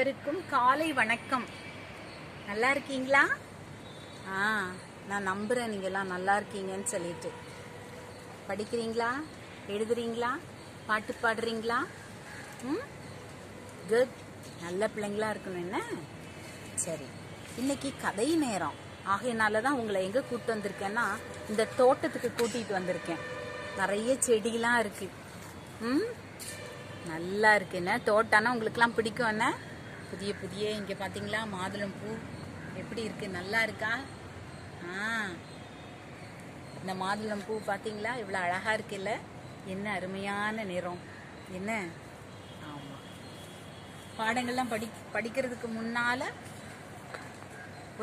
அனைவருக்கும் காலை வணக்கம். நல்லா இருக்கீங்களா? நான் நம்புறேன் நீங்கெல்லாம் நல்லா இருக்கீங்கன்னு சொல்லிட்டு. படிக்கிறீங்களா, எழுதுறீங்களா, பாட்டு பாடுறீங்களா? குட், நல்ல பிள்ளைங்களா இருக்கணும். என்ன சரி, இன்னைக்கு கதை நேரம். ஆகையினால தான் உங்களை எங்கே கூப்பிட்டு வந்திருக்கேன்னா, இந்த தோட்டத்துக்கு கூட்டிகிட்டு வந்திருக்கேன். நிறைய செடியெலாம் இருக்கு. நல்லா இருக்கு. என்ன தோட்டம்னா உங்களுக்குலாம் பிடிக்கும். என்ன புதிய புதிய இங்கே பார்த்தீங்களா மாதுளம் பூ எப்படி இருக்கு? நல்லா இருக்கா? இந்த மாதுளம் பூ பார்த்தீங்களா இவ்வளோ அழகா இருக்குல்ல? என்ன அருமையான நிறம். என்ன ஆமாம், பாடங்கள்லாம் படிக்கிறதுக்கு முன்னால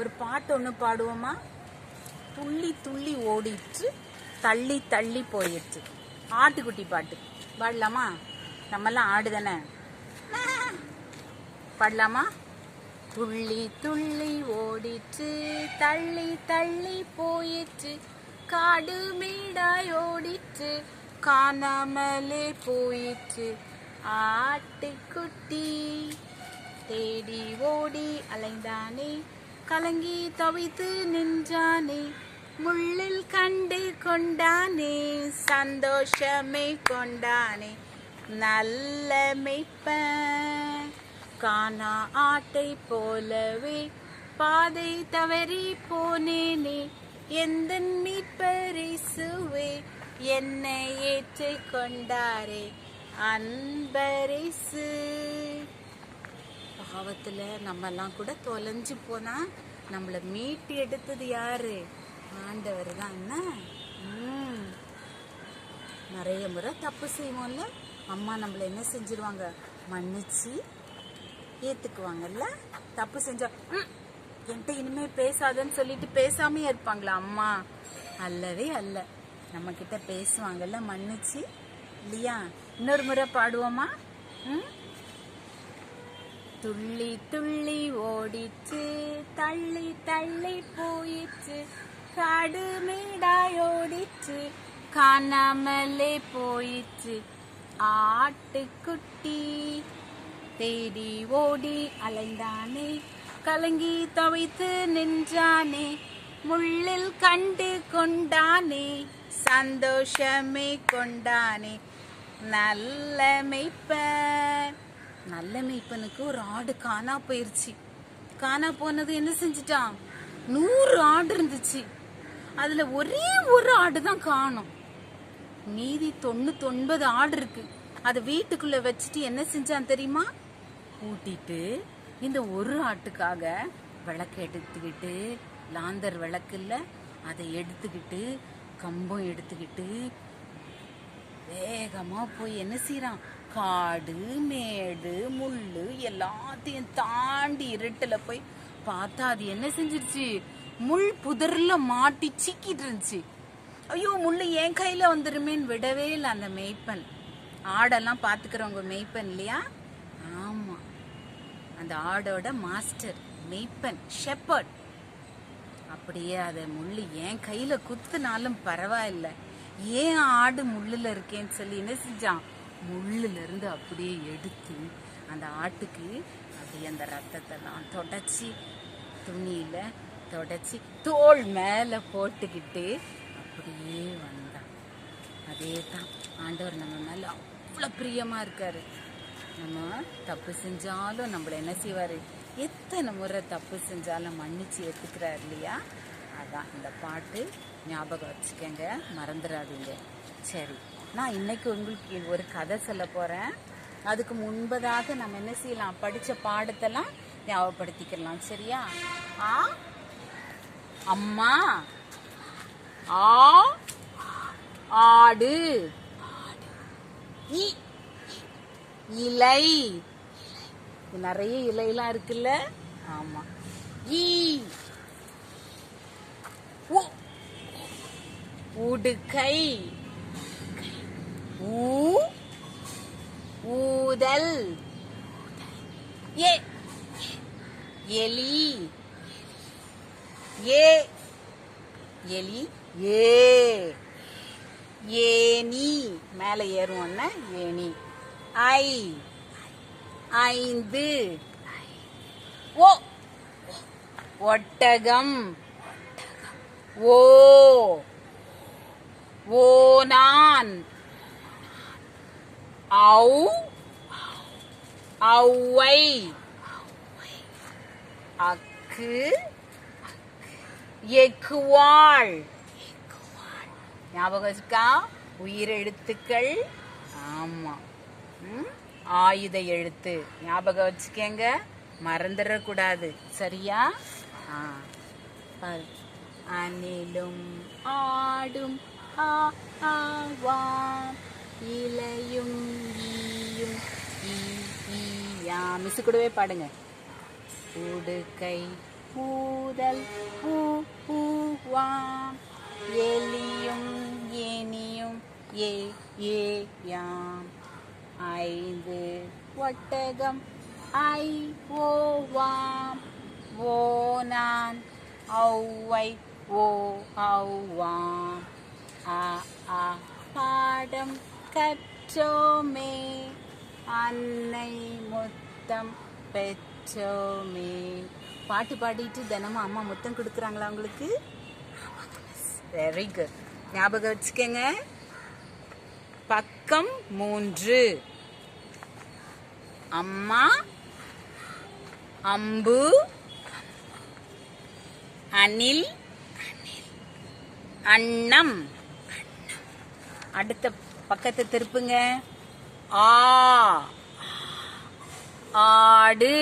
ஒரு பாட்டு ஒன்று பாடுவோமா? துள்ளி துள்ளி ஓடிட்டு தள்ளி தள்ளி போயிடுச்சு. ஆட்டுக்குட்டி பாட்டு பாடலாமா? நம்மெல்லாம் ஆடு தானே, பாடலாமா? துள்ளி துள்ளி ஓடிச்சு தள்ளி தள்ளி போயிடுச்சு, காடு மேடாய் ஓடிச்சு காணாமலே போயிடுச்சு, ஆட்டுக்குட்டி தேடி ஓடி அலைந்தானே, கலங்கி தவித்து நின்றானே, முள்ளில் கண்டு கொண்டானே, சந்தோஷமே கொண்டானே, நல்ல மேய்ப்பன். காணா ஆட்டை போலவே பாதை தவறி போனேனே, எந்த மீட்பர் இயேசுவே என்னை ஏற்று கொண்டாரே, அன்பரேசு. பாவத்துல நம்மெல்லாம் கூட தொலைஞ்சு போனா நம்மளை மீட்டு எடுத்தது யாரு? ஆண்டவர் தான். என்ன நிறைய முறை தப்பு செய்வோம்ல, அம்மா நம்மளை என்ன செஞ்சிருவாங்க? மன்னிச்சு ஏத்துக்குவாங்கல்ல. தப்பு செஞ்சா என்கிட்ட இனிமே பேசாதன்னு சொல்லிட்டு பேசாமே இருப்பாங்களா அம்மா? அல்லவே அல்ல, நம்ம கிட்ட பேசுவாங்கல்ல மன்னிச்சு, இல்லையா? இன்னொரு முறை பாடுவோமா? துள்ளி துள்ளி ஓடிச்சு தள்ளி தள்ளி போயிடுச்சு, காடு மேடாய் ஓடிச்சு காணாமலே போயிடுச்சு, ஆட்டுக்குட்டி தேடி ஓடி அலைந்தானே, கலங்கி தவித்து நின்றானே, முள்ளில் கண்டு கொண்டானே, சந்தோஷமே கொண்டானே, நல்ல மேய்ப்பன். நல்ல மேய்ப்பனுக்கு ஒரு ஆடு காணா போயிருச்சு. காணா போனது என்ன செஞ்சிட்டான்? 100 ஆடு இருந்துச்சு. அதுல ஒரே ஒரு ஆடு தான் காணும். மீதி 99 ஆடு இருக்கு. அதை வீட்டுக்குள்ள வச்சுட்டு என்ன செஞ்சான் தெரியுமா? கூட்டிட்டு இந்த ஒரு ஆட்டுக்காக விளக்கு எடுத்துக்கிட்டு, லாந்தர் விளக்கு இல்ல, அதை எடுத்துக்கிட்டு கம்பம் எடுத்துக்கிட்டு வேகமா போய் என்ன செய்யறான்? காடு மேடு முள்ளு எல்லாத்தையும் தாண்டி இருட்டுல போய் பார்த்தா அது என்ன செஞ்சிருச்சு? முள் புதர்ல மாட்டி சிக்கிட்டு இருந்துச்சு. ஐயோ, முள்ளு என் கையில வந்துருமேன்னு விடவே இல்லை அந்த மேய்ப்பன். ஆடெல்லாம் பாத்துக்கிறவங்க மேய்ப்பன் இல்லையா? ஆமா, அந்த ஆடோட மாஸ்டர் மேய்ப்பன், ஷெப்பர்ட். அப்படியே அதை முள்ளு என் கையில குத்துனாலும் பரவாயில்ல, ஏன் ஆடு முள்ளுல இருக்கேன்னு சொல்லி என்ன செஞ்சான்? முள்ளுல இருந்து அப்படியே எடுத்து அந்த ஆட்டுக்கு அப்படியே அந்த ரத்தத்தெல்லாம் தொடச்சி துணியில தொடச்சி தோல் மேல போட்டுக்கிட்டு அப்படியே வந்தான். அதே தான் ஆண்டவர் நம்ம மேல அவ்வளவு பிரியமா இருக்காரு. நம்ம தப்பு செஞ்சாலும் நம்மள என்ன செய்வாரு? எத்தனை முறை தப்பு செஞ்சாலும் மன்னிச்சு ஏத்துக்கிறாரு இல்லையா? அதான் இந்த பாட்டு. ஞாபகம் வச்சுக்கங்க, மறந்துடாதீங்க. சரி, நான் இன்னைக்கு உங்களுக்கு ஒரு கதை சொல்ல போறேன். அதுக்கு முன்பதாக நம்ம என்ன செய்யலாம்? படிச்ச பாடத்தெல்லாம் ஞாபகப்படுத்திக்கலாம். சரியா? அம்மா ஆடு, இலை, நிறைய இலையெல்லாம் இருக்குல்ல. ஆமா. உடுக்கை, ஊதல், எலி, எலி, ஏனி, மேல ஏறுவோம்னா ஏனி, ஐந்து, ஓ ஒட்டகம். ஓ ஓநான். ஔ ஔவை. அக்கு எக்குவாள். ஞாபகம் வச்சுக்கா? உயிர் எழுத்துக்கள். ஆமா. ஆயுத எழுத்து ஞாபகம் வச்சுக்கங்க, மறந்துடக்கூடாது. சரியா? அணிலும் ஆடும் ஆவாம், இலையும் ஈயும் ஈயாம். மிஸ் கூடவே பாடுங்க. உடுக்கை ஊதல் ஊவாம், எலியும் ஏனியும் ஏ ஏயாம். ஐந்து ஒட்டகம் ஐ ஓவாம், ஓநான் ஔவை ஓ ஔவாம். ஆ பாடம் கற்றோமே, அன்னை முத்தம் பெற்றோமே. பாட்டு பாடிட்டு தினமும் அம்மா முத்தம் கொடுக்குறாங்களா உங்களுக்கு? Very good. ஞாபகம் வச்சுக்கங்க. பக்கம் 3. அம்மா அம்பு அணில் அன்னம். அடுத்த பக்கத்தை திருப்புங்க. ஆ ஆடு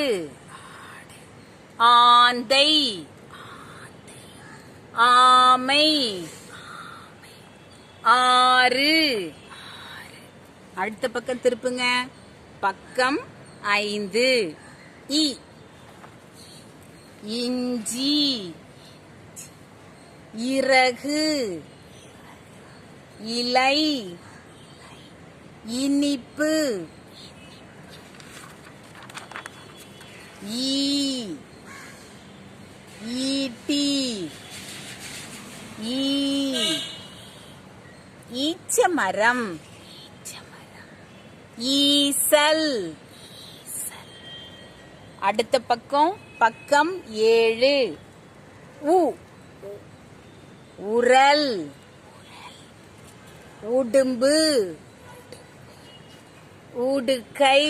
ஆந்தை ஆமை ஆறு. அடுத்த பக்கம் திருப்புங்க. பக்கம் 5. இ இஞ்சி இறகு இலை இனிப்பு ஈட்டி ஈச்சமரம் ஈசல். அடுத்த பக்கம் 7. உ உரல் உடும்பு உடுக்கை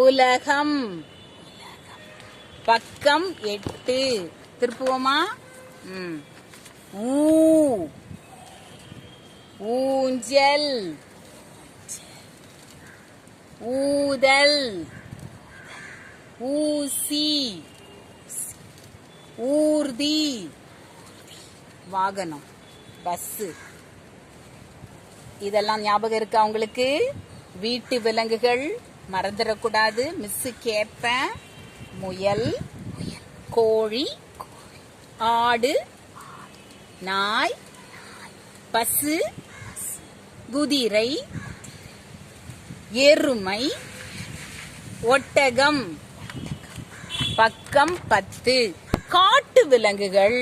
உலகம். பக்கம் 8. திருப்புவோமா? ஊ ஊஞ்சல் ஊதல் ஊசி ஊர்தி வாகனம் பஸ். இதெல்லாம் ஞாபகம் இருக்கா உங்களுக்கு? வீட்டு விலங்குகள் மறந்துடக்கூடாது. மிஸ் கேப்பேன். முயல் கோழி ஆடு நாய் பசு குதிரை எருமை ஒட்டகம். பக்கம் 10. காட்டு விலங்குகள்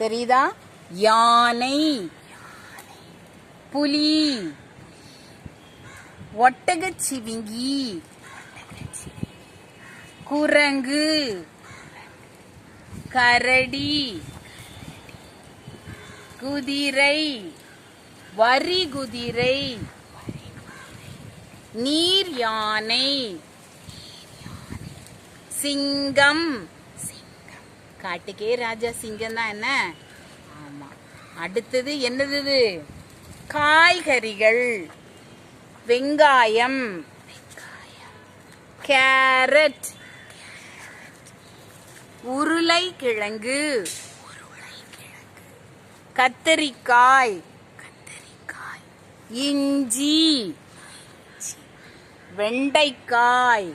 தெரியுதா? யானை புலி ஒட்டகச்சிவிங்கி குரங்கு கரடி குதிரை வரி குதிரை நீர் யானை சிங்கம். காட்டுக்கே ராஜா சிங்கம் தான். என்ன? ஆமா. அடுத்தது என்னது? காய்கறிகள். வெங்காயம் கேரட் உருளைக்கிழங்கு கத்தரிக்காய் இஞ்சி வெண்டைக்காய்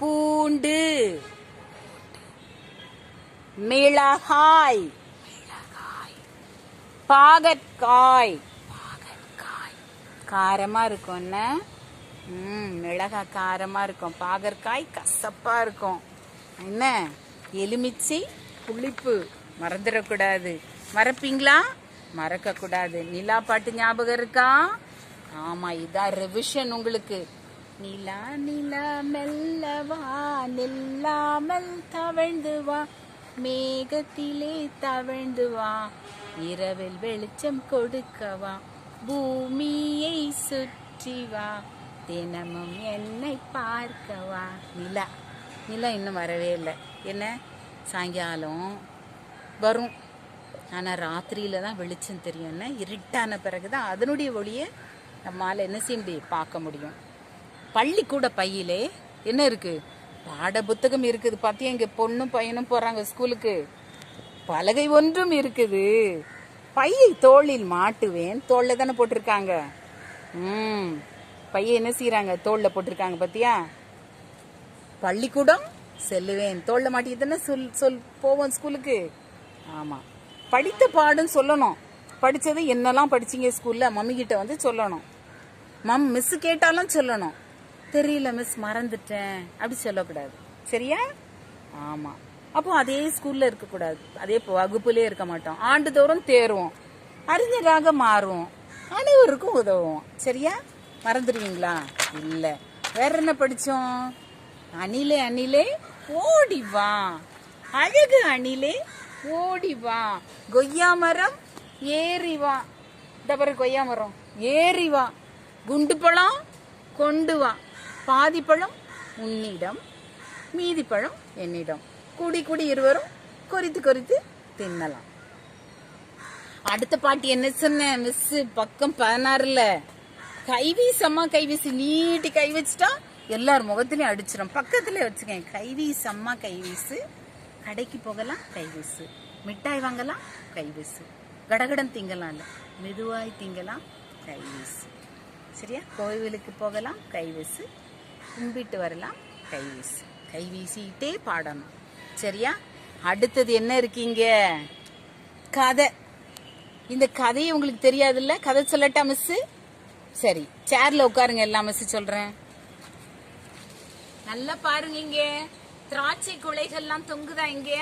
பூண்டு மிளகாய் பாகற்காய். காரமா இருக்கும். என்ன? மிளகாய் காரமா இருக்கும். பாகற்காய் கசப்பா இருக்கும். என்ன? எலுமிச்சை புளிப்பு. மறந்துடக்கூடாது. மறப்பீங்களா? மறக்க கூடாது. நிலா பாட்டு ஞாபகம் இருக்கா? ஆமா, இதான் ரிவிஷன் உங்களுக்கு. நிலா நிலா மெல்லவா நில்லாமல் தவழ்ந்து வா மேகத்திலே தவழ்ந்து வா இரவில் வெளிச்சம் கொடுக்கவா பூமியை சுற்றி வா தினமும் என்னை பார்க்கவா. நிலா நிலா இன்னும் வரவே இல்லை. என்ன சாயங்காலம் வரும், ஆனால் ராத்திரியில தான் வெளிச்சம் தெரியும். என்ன இருட்டான பிறகு தான் அதனுடைய ஒளியை நம்மால் என்ன செய்ய முடியும், பார்க்க முடியும். பள்ளிக்கூட பையிலே என்ன இருக்கு, பாட புத்தகம் இருக்குது. பார்த்தியா, இங்கே பொண்ணும் பையனும் போகிறாங்க ஸ்கூலுக்கு. பலகை ஒன்றும் இருக்குது. பையை தோளில் மாட்டுவேன். தோளில் தானே போட்டிருக்காங்க. பையை என்ன செய்யறாங்க, தோளில் போட்டிருக்காங்க. பார்த்தியா, பள்ளிக்கூடம் செல்லுவேன், தோளில் மாட்டிட்டு தானே சொல் போவோம் ஸ்கூலுக்கு. ஆமாம், படித்த பாடம் சொல்லணும். படித்தது என்னெல்லாம் படிச்சிங்க ஸ்கூலில் மம்மி கிட்ட வந்து சொல்லணும். மிஸ் கேட்டாலும் சொல்லணும். தெரியல மிஸ், மறந்துட்டேன் அப்படி சொல்லக்கூடாது. சரியா? ஆமாம். அப்போ அதே ஸ்கூலில் இருக்கக்கூடாது, அதே வகுப்புலேயே இருக்க மாட்டோம். ஆண்டுதோறும் தேர்வோம், அறிஞராக மாறுவோம், அனைவருக்கும் உதவுவோம். சரியா? மறந்துடுவீங்களா? இல்லை. வேற என்ன படித்தோம்? அணிலே அணிலே ஓடி வா, அழகு அணிலே ஓடி வா, கொய்யா மரம் ஏறி வா. இந்த பாரு கொய்யா மரம், ஏறி வா. குண்டு பழம் கொண்டு வா, பாதி பழம் உன்னிடம் மீதி பழம் என்னிடம், கூடி கூடி இருவரும் கொறித்து கொறித்து தின்னலாம். அடுத்த பாட்டு என்ன சொன்ன மிஸ், பக்கம் 16ல கைவீசம்மா கைவீசு. நீட்டி கை வச்சுட்டா எல்லார் முகத்திலையும் அடிச்சிடும். பக்கத்துல வச்சுக்கேன். கைவீசம்மா கைவீசு, கடைக்கு போகலாம் கைவீசு, மிட்டாய் வாங்கலாம் கைவீசு, கடகடன் திங்கலாம் இல்லை மெதுவாய் திங்கலாம் கைவீசு. சரியா? கோவிலுக்கு போகலாம் கைவீசு, கும்பிட்டு வரலாம் கைவீசு. கைவீசிட்டே பாடணும். சரியா? அடுத்தது என்ன இருக்கீங்க, கதை. இந்த கதையை உங்களுக்கு தெரியாதுல்ல, கதை சொல்லட்டா மிஸ்? சரி, சேர்ல உட்காருங்க, எல்லாம் மிஸ் சொல்றேன். நல்லா பாருங்க, இங்க திராட்சை குலைகள்லாம் தொங்குதா இங்க?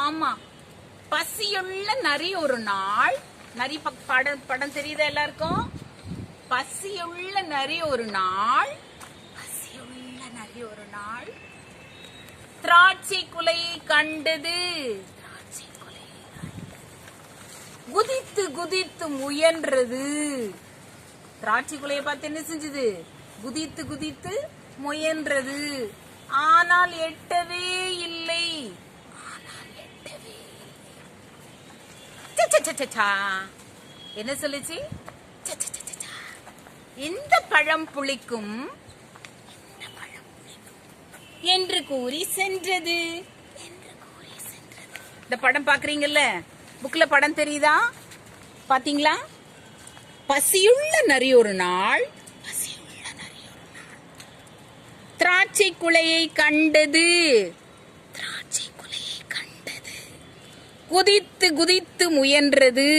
ஆமா. பசியுள்ள நரி ஒரு நாள், நரி படம் தெரியுதா எல்லாருக்கும்? பசியுள்ள நரி ஒரு நாள், பசியுள்ள நரி ஒரு நாள் திராட்சை குலையை கண்டது. திராட்சை குலையை குதித்து குதித்து முயன்றது. திராட்சை குலையை பார்த்து என்ன செஞ்சது? குதித்து குதித்து முயன்றது. ஆனால் எட்டவே இல்லை. என்ன சொல்லுச்சு? இந்த பழம் புளிக்கும் என்று கூறி சென்றது. இந்த படம் பாக்குறீங்கல்ல, புக்ல படம் தெரியுதா? பாத்தீங்களா? பசியுள்ள நரி ஒரு நாள், திராட்சை குலையை கண்டது. திராட்சை குலையை கண்டது. குதித்து குதித்து முயன்றது.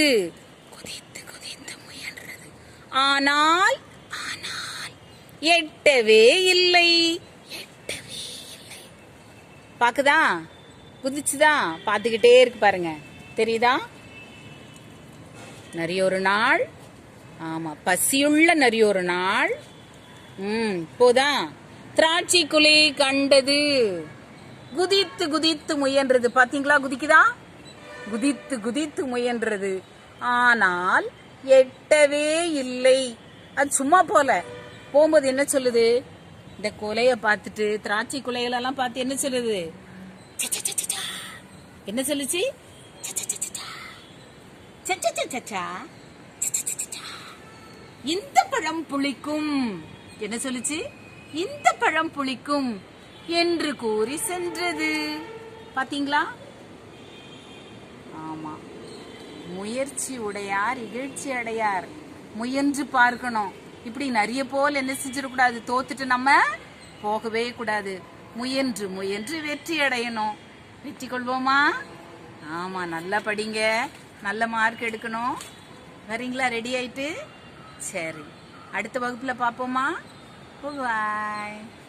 குதித்து குதித்து முயன்றது. ஆனால் ஆனால் எட்டவே இல்லை. எட்டவே இல்லை. பாக்குதா? குதிச்சுதா? பாத்துக்கிட்டே இருக்கு பாருங்க. தெரியுதா? நரி ஒரு நாள். ஆமா, பசியுள்ள நரி ஒரு நாள். போதா? திராட்சை குலையை கண்டது. குதித்து குதித்து முயன்றது. பாத்தீங்களா? குதிக்குதா? குதித்து குதித்து முயன்றது. ஆனால் எட்டவே இல்லை. அது சும்மா போல போகும்போது என்ன சொல்லுது? இந்த குலைய பார்த்துட்டு, திராட்சை குலைகளெல்லாம் பார்த்து என்ன சொல்லுது? என்ன சொல்லுச்சு? இந்த பழம் புளிக்கும். என்ன சொல்லுச்சு? இந்த பழம் புளிக்கும் என்று கூறி சென்றது. பாத்தீங்களா? ஆமா, முயற்சி உடையார் இகழ்ச்சி அடையார். முயன்று பார்க்கணும். இப்படி நிறைய போல் என்ன செஞ்சிடக்கூடாது, தோத்துட்டு நம்ம போகவே கூடாது. முயன்று முயன்று வெற்றி அடையணும். வெற்றி கொள்வோமா? ஆமா, நல்லா படிங்க, நல்ல மார்க் எடுக்கணும். வரீங்களா? ரெடி ஆயிட்டு? சரி, அடுத்த வகுப்புல பாப்போமா? Bye.